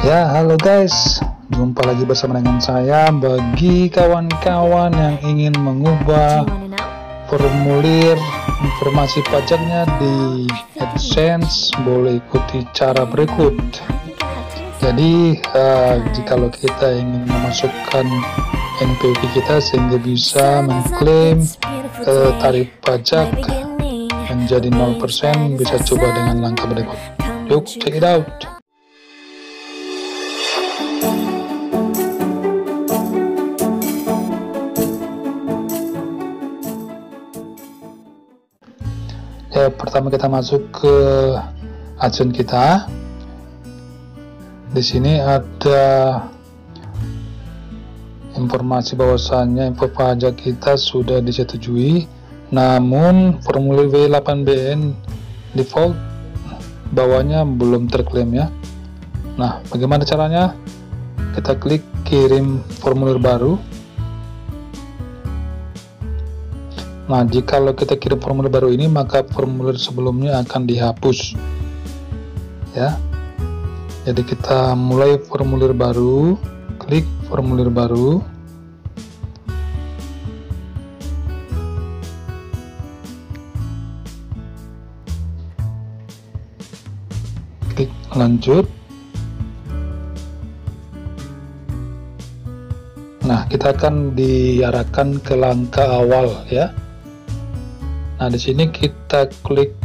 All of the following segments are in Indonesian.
Ya, halo guys, jumpa lagi bersama dengan saya. Bagi kawan-kawan yang ingin mengubah formulir informasi pajaknya di AdSense, boleh ikuti cara berikut. Jadi, jikalau kita ingin memasukkan NPWP kita sehingga bisa mengklaim tarif pajak menjadi 0%, bisa coba dengan langkah berikut. Yuk, check it out. Ya, pertama kita masuk ke adsense kita. Di sini ada informasi bahwasannya info pajak kita sudah disetujui, namun formulir W8BN default bawahnya belum terklaim ya. Nah, bagaimana caranya? Kita klik kirim formulir baru. Nah, jikalau kita kirim formulir baru ini, maka formulir sebelumnya akan dihapus ya. Jadi kita mulai formulir baru, klik formulir baru, klik lanjut. Nah, kita akan diarahkan ke langkah awal ya. Nah, di sini kita klik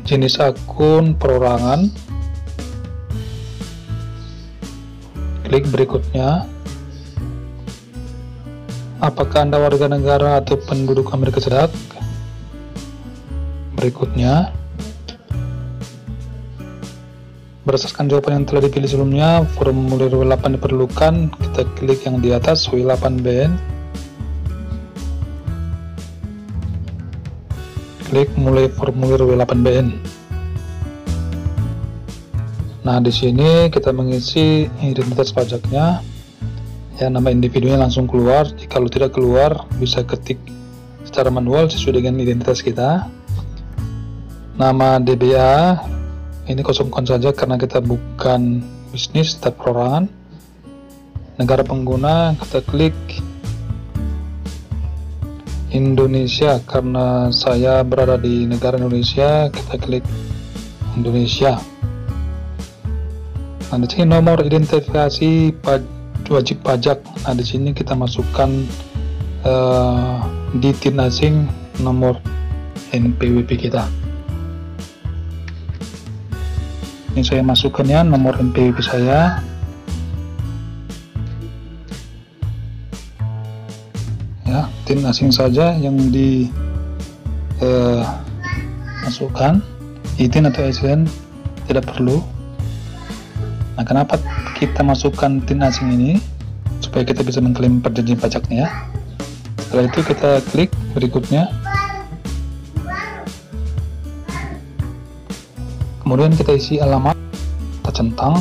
jenis akun perorangan, klik berikutnya. Apakah Anda warga negara atau penduduk Amerika Serikat? Berikutnya, berdasarkan jawaban yang telah dipilih sebelumnya, formulir W8 diperlukan. Kita klik yang di atas W8BN. Klik mulai formulir W8BN. Nah, di sini kita mengisi identitas pajaknya. Ya, nama individunya langsung keluar. Jika tidak keluar, bisa ketik secara manual sesuai dengan identitas kita. Nama DBA ini kosongkan saja karena kita bukan bisnis, tapi perorangan. Negara pengguna kita klik Indonesia, karena saya berada di negara Indonesia, kita klik Indonesia. Nah, di sini nomor identifikasi wajib pajak. Nah, di sini kita masukkan di TIN asing nomor NPWP kita. Ini saya masukkan ya nomor NPWP saya. Ya, TIN asing saja yang masukkan. ITIN atau SN tidak perlu. Nah, kenapa kita masukkan TIN asing ini? Supaya kita bisa mengklaim perjanjian pajaknya ya. Setelah itu kita klik berikutnya. Kemudian kita isi alamat, kita centang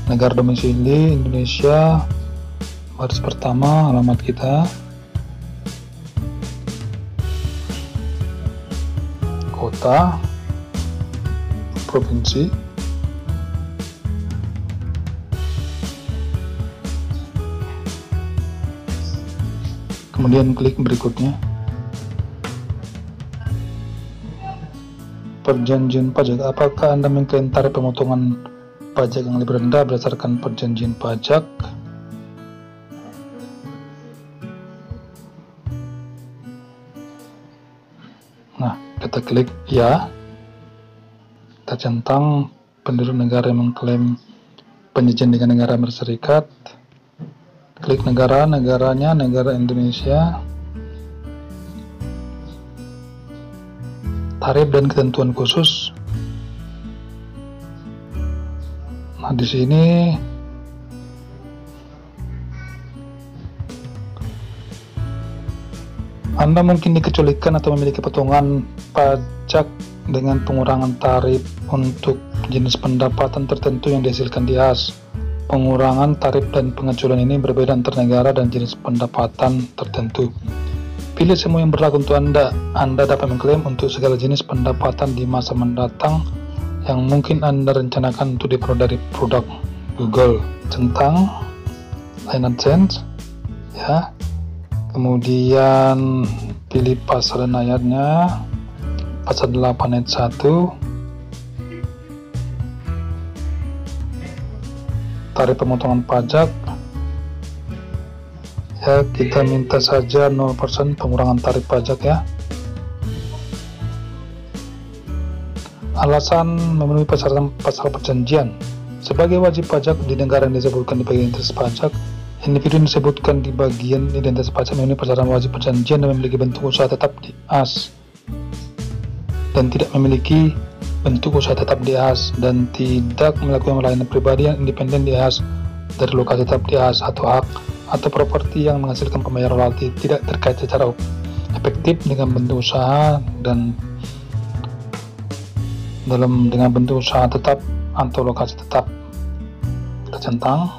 negara domisili Indonesia, baris pertama alamat kita, kota, provinsi, kemudian klik berikutnya. Perjanjian pajak. Apakah Anda mengklaim tarif pemotongan pajak yang lebih rendah berdasarkan perjanjian pajak? Nah, kita klik ya. Kita centang penduduk negara yang mengklaim perjanjian dengan negara Amerika Serikat. Klik negara, negaranya negara Indonesia. Tarif dan ketentuan khusus. Nah, di sini Anda mungkin dikecualikan atau memiliki potongan pajak dengan pengurangan tarif untuk jenis pendapatan tertentu yang dihasilkan di AS. Pengurangan tarif dan pengecualian ini berbeda antar negara dan jenis pendapatan tertentu. Pilih semua yang berlaku untuk Anda. Anda dapat mengklaim untuk segala jenis pendapatan di masa mendatang yang mungkin Anda rencanakan untuk diperoleh dari produk Google. Centang line AdSense ya, kemudian pilih pasal dan ayatnya, pasal 8 ayat 1, tarif pemotongan pajak ya, kita minta saja 0% pengurangan tarif pajak ya. Alasan memenuhi pasal perjanjian. Sebagai wajib pajak di negara yang disebutkan di bagian identitas pajak, individu yang disebutkan di bagian identitas pajak memenuhi persyaratan wajib perjanjian dan memiliki bentuk usaha tetap di AS dan tidak memiliki bentuk usaha tetap di AS dan tidak melakukan layanan pribadi yang independen di AS dari lokasi tetap di AS atau hak atau properti yang menghasilkan pembayaran royalti tidak terkait secara efektif dengan bentuk usaha dan dengan bentuk usaha tetap atau lokasi tetap. Kita centang.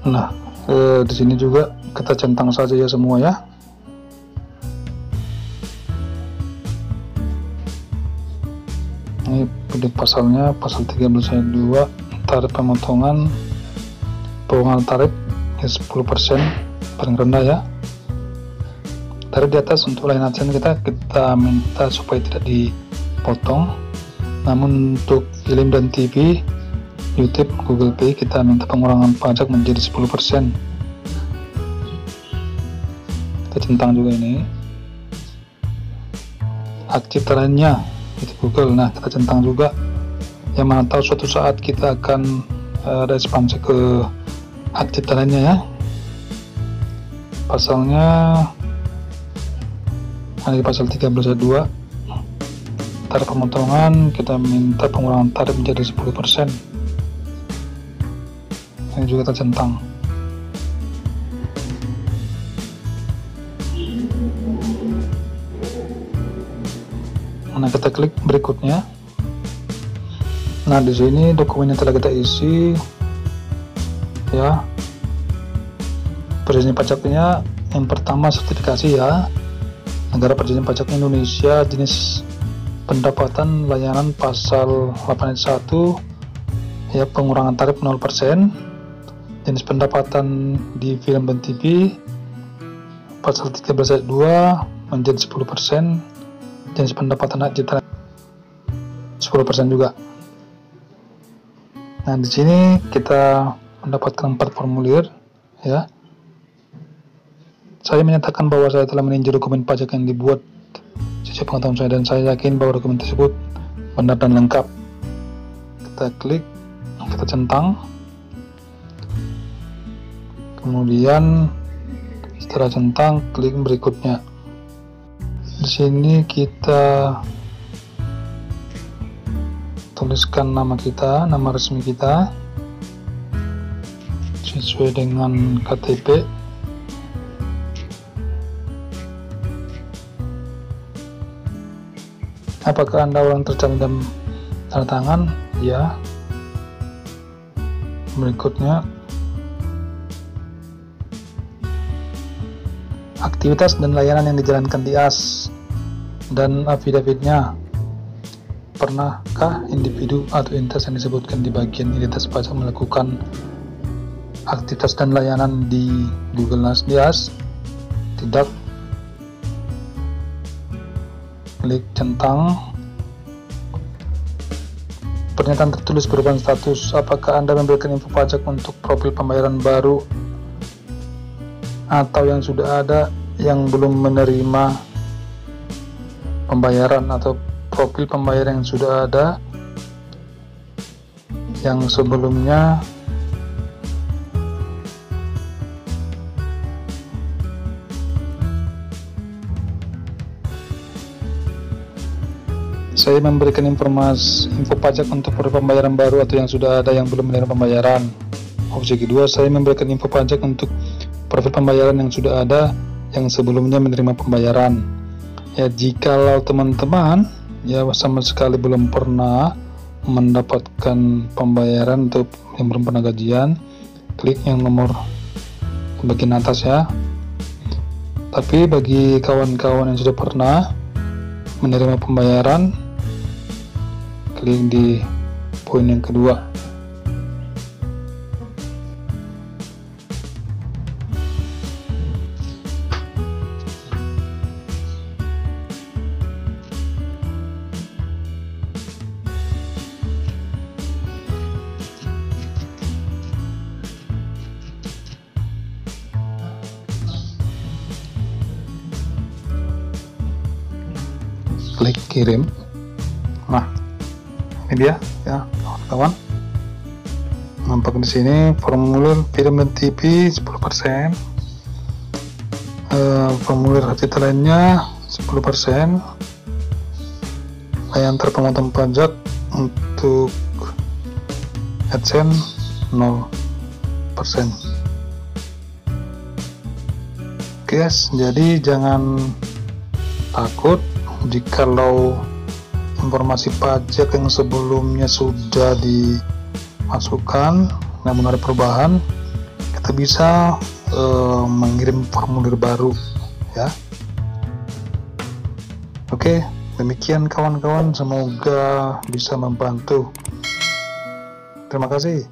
Nah, di sini juga kita centang saja ya semua ya. Ini pilih pasalnya, pasal 13 ayat 2, tarif pemotongan pengurangan tarif ya 10% paling rendah ya. Tarif di atas untuk line AdSense kita minta supaya tidak dipotong, namun untuk film dan TV, YouTube, Google Play kita minta pengurangan pajak menjadi 10%. Kita centang juga ini. Hak cipta lainnya itu Google. Nah, kita centang juga, yang mana tahu suatu saat kita akan ada ekspansi ke hak cipta lainnya ya. Pasalnya ada di pasal 13 ayat 2, tarif pemotongan kita minta pengurangan tarif menjadi 10%. Ini juga kita centang. Nah, kita klik berikutnya. Nah, di sini dokumen yang telah kita isi ya. Perjanjian pajaknya yang pertama sertifikasi ya. Negara perjanjian pajak Indonesia, jenis pendapatan layanan pasal 8 ayat 1 ya, pengurangan tarif 0%. Jenis pendapatan di film dan TV pasal 13 ayat 2 menjadi 10%. Jenis pendapatan hak cipta 10% juga. Nah, di sini kita mendapatkan 4 formulir ya. Saya menyatakan bahwa saya telah meninjau dokumen pajak yang dibuat sejak pengetahuan saya dan saya yakin bahwa dokumen tersebut benar dan lengkap. Kita klik, kita centang. Kemudian setelah centang, klik berikutnya. Di sini kita tuliskan nama kita, nama resmi kita sesuai dengan KTP. Apakah Anda orang terjamin dalam tanda tangan? Ya. Berikutnya, aktivitas dan layanan yang dijalankan di AS dan affidavitnya. Pernahkah individu atau entitas yang disebutkan di bagian identitas pajak melakukan aktivitas dan layanan di Google di AS? Tidak. Klik centang. Pernyataan tertulis perubahan status. Apakah Anda memberikan info pajak untuk profil pembayaran baru atau yang sudah ada yang belum menerima pembayaran, atau profil pembayaran yang sudah ada yang sebelumnya saya memberikan info pajak untuk profil pembayaran baru atau yang sudah ada yang belum menerima pembayaran. Opsi kedua, saya memberikan info pajak untuk profil pembayaran yang sudah ada yang sebelumnya menerima pembayaran. Ya, jikalau teman-teman ya sama sekali belum pernah mendapatkan pembayaran untuk yang belum pernah gajian, klik yang nomor bagian atas ya. Tapi bagi kawan-kawan yang sudah pernah menerima pembayaran, klik di poin yang kedua. Klik kirim. Nah, ini dia ya kawan-kawan. Nampak di sini formulir film dan TV 10%, formulir HTT lainnya 10%, layanan pemotong pajak untuk AdSense 0%. Guys, jadi jangan takut jikalau informasi pajak yang sebelumnya sudah dimasukkan namun ada perubahan, kita bisa mengirim formulir baru ya. Oke, demikian kawan-kawan, semoga bisa membantu. Terima kasih.